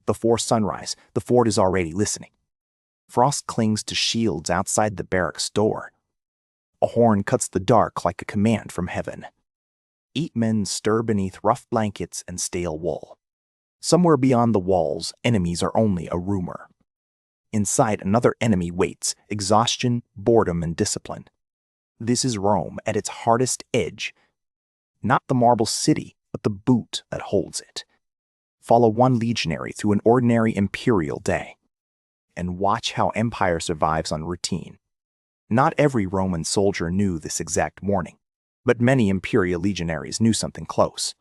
Before sunrise, the fort is already listening. Frost clings to shields outside the barracks door. A horn cuts the dark like a command from heaven. 8 men stir beneath rough blankets and stale wool. Somewhere beyond the walls, enemies are only a rumor. Inside, another enemy waits: exhaustion, boredom, and discipline. This is Rome at its hardest edge. Not the marble city, but the boot that holds it. Follow one legionary through an ordinary imperial day, and watch how empire survives on routine. Not every Roman soldier knew this exact morning, but many imperial legionaries knew something close.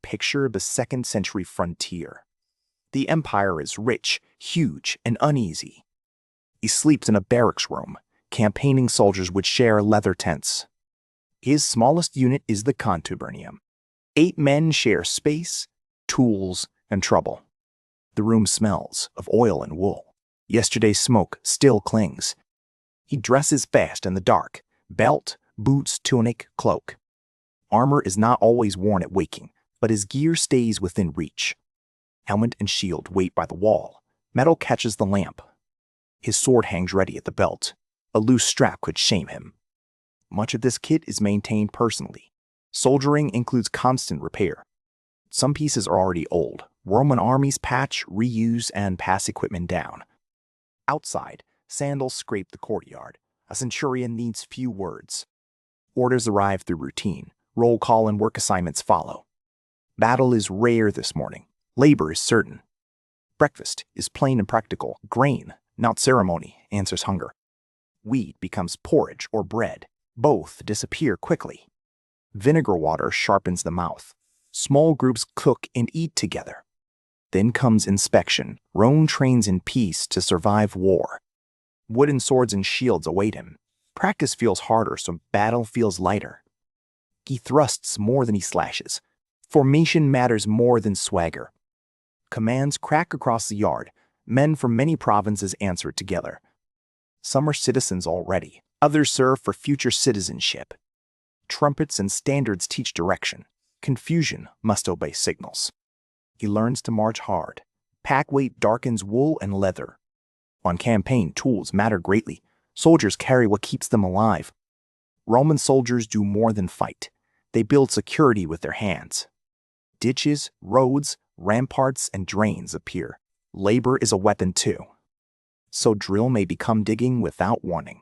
Picture the 2nd century frontier. The empire is rich, huge, and uneasy. He sleeps in a barracks room. Campaigning soldiers would share leather tents. His smallest unit is the contubernium. 8 men share space, tools, and trouble. The room smells of oil and wool. Yesterday's smoke still clings. He dresses fast in the dark: belt, boots, tunic, cloak. Armor is not always worn at waking, but his gear stays within reach. Helmet and shield wait by the wall. Metal catches the lamp. His sword hangs ready at the belt. A loose strap could shame him. Much of this kit is maintained personally. Soldiering includes constant repair. Some pieces are already old. Roman armies patch, reuse, and pass equipment down. Outside, sandals scrape the courtyard. A centurion needs few words. Orders arrive through routine. Roll call and work assignments follow. Battle is rare this morning. Labor is certain. Breakfast is plain and practical. Grain, not ceremony, answers hunger. Wheat becomes porridge or bread. Both disappear quickly. Vinegar water sharpens the mouth. Small groups cook and eat together. Then comes inspection. Rome trains in peace to survive war. Wooden swords and shields await him. Practice feels harder, so battle feels lighter. He thrusts more than he slashes. Formation matters more than swagger. Commands crack across the yard. Men from many provinces answer together. Some are citizens already. Others serve for future citizenship. Trumpets and standards teach direction. Confusion must obey signals. He learns to march hard. Pack weight darkens wool and leather. On campaign, tools matter greatly. Soldiers carry what keeps them alive. Roman soldiers do more than fight. They build security with their hands. Ditches, roads, ramparts, and drains appear. Labor is a weapon too. So drill may become digging without warning.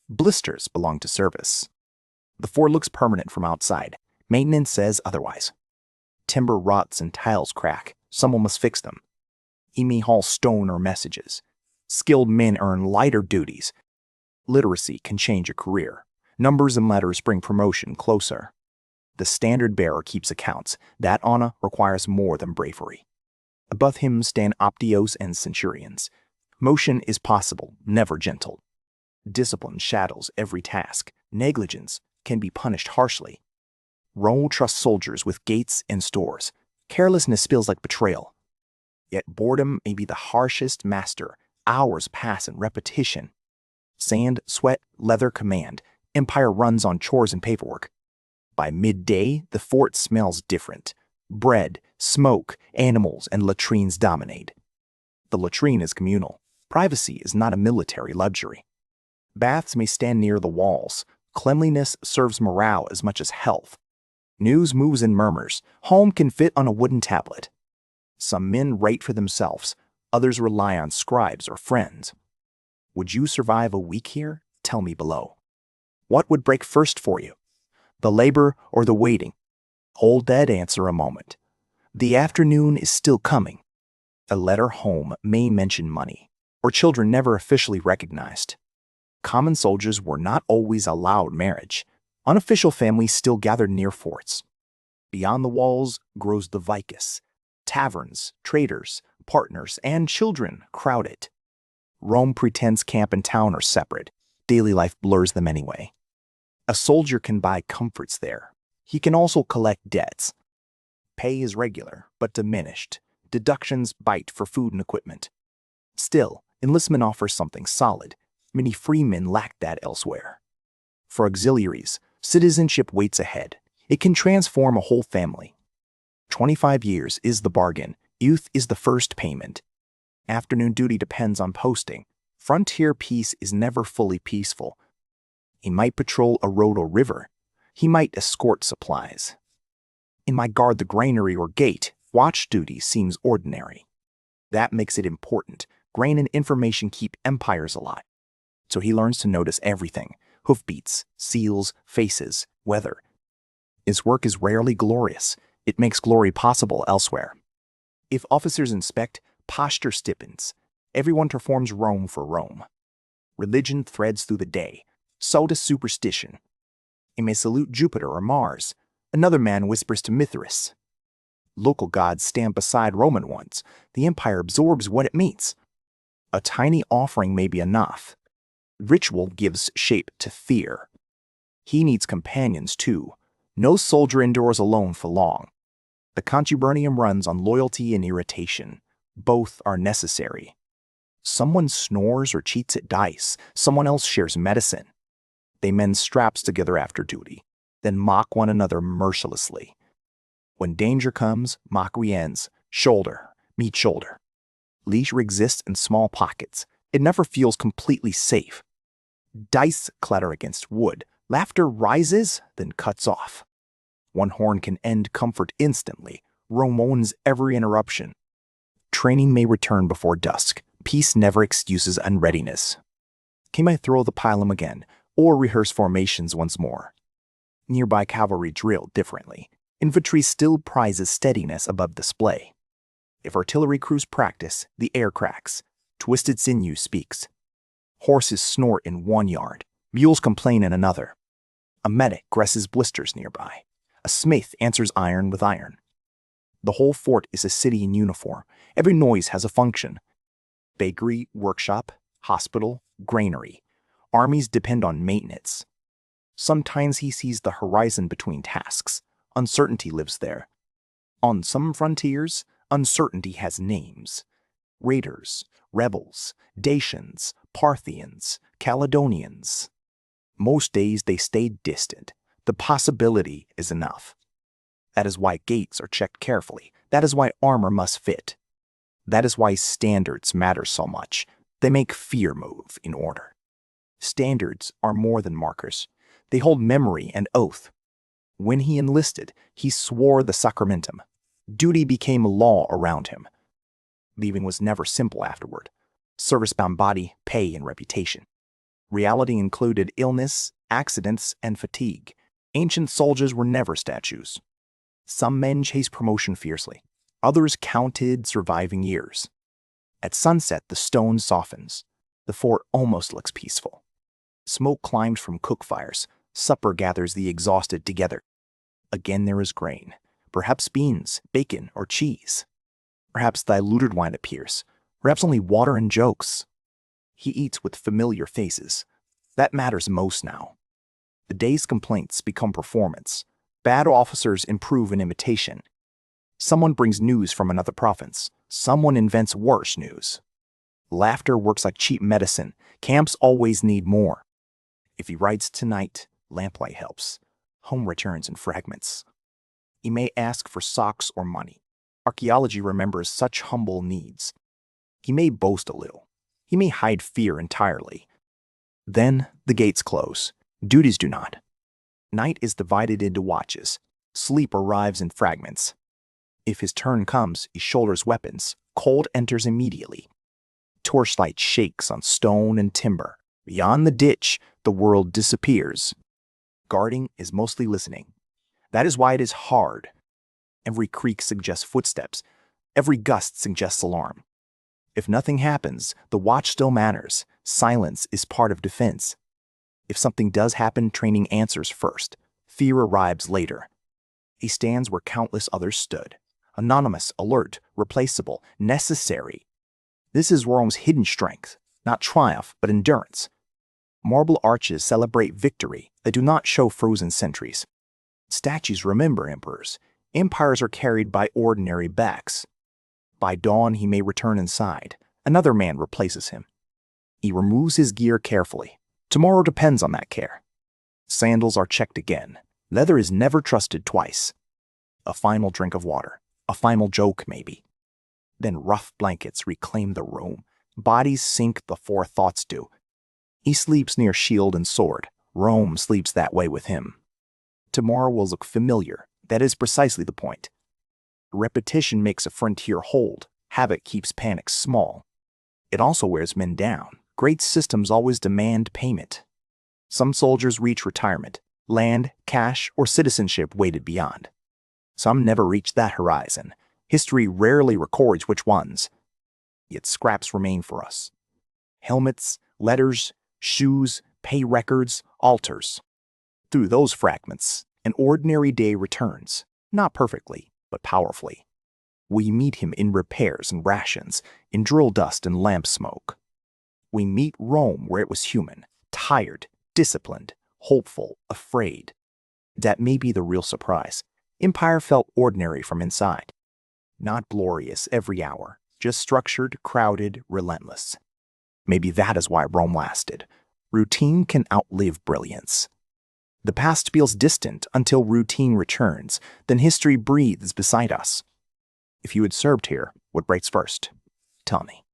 Blisters belong to service. The fort looks permanent from outside. Maintenance says otherwise. Timber rots and tiles crack. Someone must fix them. He may haul stone or messages. Skilled men earn lighter duties. Literacy can change a career. Numbers and letters bring promotion closer. The standard bearer keeps accounts. That honor requires more than bravery. Above him stand optios and centurions. Motion is possible, never gentle. Discipline shadows every task. Negligence can be punished harshly. Rome trusts soldiers with gates and stores. Carelessness feels like betrayal. Yet boredom may be the harshest master. Hours pass in repetition. Sand, sweat, leather command. Empire runs on chores and paperwork. By midday, the fort smells different. Bread, smoke, animals, and latrines dominate. The latrine is communal. Privacy is not a military luxury. Baths may stand near the walls. Cleanliness serves morale as much as health. News moves in murmurs. Home can fit on a wooden tablet. Some men write for themselves. Others rely on scribes or friends. Would you survive a week here? Tell me below. What would break first for you? The labor or the waiting? Hold that answer a moment. The afternoon is still coming. A letter home may mention money, or children never officially recognized. Common soldiers were not always allowed marriage. Unofficial families still gathered near forts. Beyond the walls grows the vicus. Taverns, traders, partners, and children crowd it. Rome pretends camp and town are separate. Daily life blurs them anyway. A soldier can buy comforts there. He can also collect debts. Pay is regular, but diminished. Deductions bite for food and equipment. Still, enlistment offers something solid. Many freemen lack that elsewhere. For auxiliaries, citizenship waits ahead. It can transform a whole family. 25 years is the bargain. Youth is the first payment. Afternoon duty depends on posting. Frontier peace is never fully peaceful. He might patrol a road or river. He might escort supplies. He might guard the granary or gate. Watch duty seems ordinary. That makes it important. Grain and information keep empires alive. So he learns to notice everything: hoofbeats, seals, faces, weather. His work is rarely glorious. It makes glory possible elsewhere. If officers inspect, posture stiffens. Everyone performs Rome for Rome. Religion threads through the day. So does superstition. He may salute Jupiter or Mars. Another man whispers to Mithras. Local gods stand beside Roman ones. The empire absorbs what it meets. A tiny offering may be enough. Ritual gives shape to fear. He needs companions too. No soldier endures alone for long. The contubernium runs on loyalty and irritation. Both are necessary. Someone snores or cheats at dice. Someone else shares medicine. They mend straps together after duty, then mock one another mercilessly. When danger comes, mockery ends. Shoulder meet shoulder. Leisure exists in small pockets. It never feels completely safe. Dice clatter against wood. Laughter rises, then cuts off. One horn can end comfort instantly. Rome owns every interruption. Training may return before dusk. Peace never excuses unreadiness. He may throw the pilum again, or rehearse formations once more. Nearby cavalry drill differently. Infantry still prizes steadiness above display. If artillery crews practice, the air cracks. Twisted sinew speaks. Horses snort in one yard. Mules complain in another. A medic gresses blisters nearby. A smith answers iron with iron. The whole fort is a city in uniform. Every noise has a function. Bakery, workshop, hospital, granary. Armies depend on maintenance. Sometimes he sees the horizon between tasks. Uncertainty lives there. On some frontiers, uncertainty has names. Raiders, rebels, Dacians, Parthians, Caledonians. Most days they stay distant. The possibility is enough. That is why gates are checked carefully. That is why armor must fit. That is why standards matter so much. They make fear move in order. Standards are more than markers. They hold memory and oath. When he enlisted, he swore the sacramentum. Duty became law around him. Leaving was never simple afterward. Service-bound body, pay, and reputation. Reality included illness, accidents, and fatigue. Ancient soldiers were never statues. Some men chased promotion fiercely. Others counted surviving years. At sunset, the stone softens. The fort almost looks peaceful. Smoke climbs from cook fires. Supper gathers the exhausted together. Again there is grain. Perhaps beans, bacon, or cheese. Perhaps diluted wine appears. Perhaps only water and jokes. He eats with familiar faces. That matters most now. The day's complaints become performance. Bad officers improve in imitation. Someone brings news from another province. Someone invents worse news. Laughter works like cheap medicine. Camps always need more. If he writes tonight, lamplight helps. Home returns in fragments. He may ask for socks or money. Archaeology remembers such humble needs. He may boast a little. He may hide fear entirely. Then the gates close. Duties do not. Night is divided into watches. Sleep arrives in fragments. If his turn comes, he shoulders weapons. Cold enters immediately. Torchlight shakes on stone and timber. Beyond the ditch, the world disappears. Guarding is mostly listening. That is why it is hard. Every creak suggests footsteps. Every gust suggests alarm. If nothing happens, the watch still matters. Silence is part of defense. If something does happen, training answers first. Fear arrives later. He stands where countless others stood. Anonymous, alert, replaceable, necessary. This is Rome's hidden strength, not triumph, but endurance. Marble arches celebrate victory. They do not show frozen centuries. Statues remember emperors. Empires are carried by ordinary backs. By dawn, he may return inside. Another man replaces him. He removes his gear carefully. Tomorrow depends on that care. Sandals are checked again. Leather is never trusted twice. A final drink of water. A final joke, maybe. Then rough blankets reclaim the room. Bodies sink before thoughts do. He sleeps near shield and sword. Rome sleeps that way with him. Tomorrow will look familiar. That is precisely the point. Repetition makes a frontier hold. Habit keeps panic small. It also wears men down. Great systems always demand payment. Some soldiers reach retirement. Land, cash, or citizenship waited beyond. Some never reach that horizon. History rarely records which ones. Yet scraps remain for us. Helmets, letters, shoes, pay records, altars. Through those fragments, an ordinary day returns, not perfectly, but powerfully. We meet him in repairs and rations, in drill dust and lamp smoke. We meet Rome where it was human, tired, disciplined, hopeful, afraid. That may be the real surprise. Empire felt ordinary from inside. Not glorious every hour, just structured, crowded, relentless. Maybe that is why Rome lasted. Routine can outlive brilliance. The past feels distant until routine returns, then history breathes beside us. If you had served here, what breaks first? Tell me.